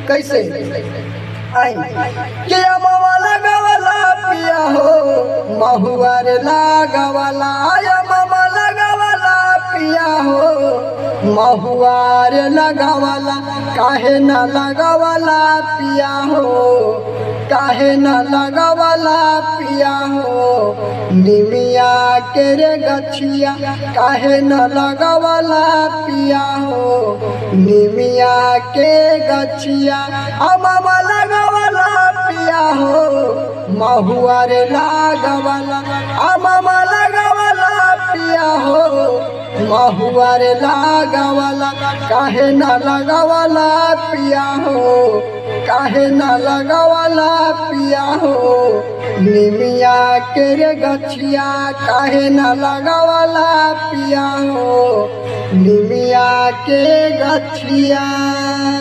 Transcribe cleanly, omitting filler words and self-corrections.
कैसे आई के मामा लगावला पिया हो महुआ रे लगावला या मामा लगावला पिया हो महुआ रे लगावला काहे न लगावला पिया हो काहे न लगावला पिया हो निमिया के रे गछिया काहे न लगावला पिया हो निमिया के गछिया मामा लगावला पिया हो महुआ रे लगावला मामा लगावला पिया हो महुआ रे लगावला काहे न लगावला पिया हो काहे न लगावला पिया हो निमिया के रे गछिया काहे न लगावला पिया हो निमिया के गछिया।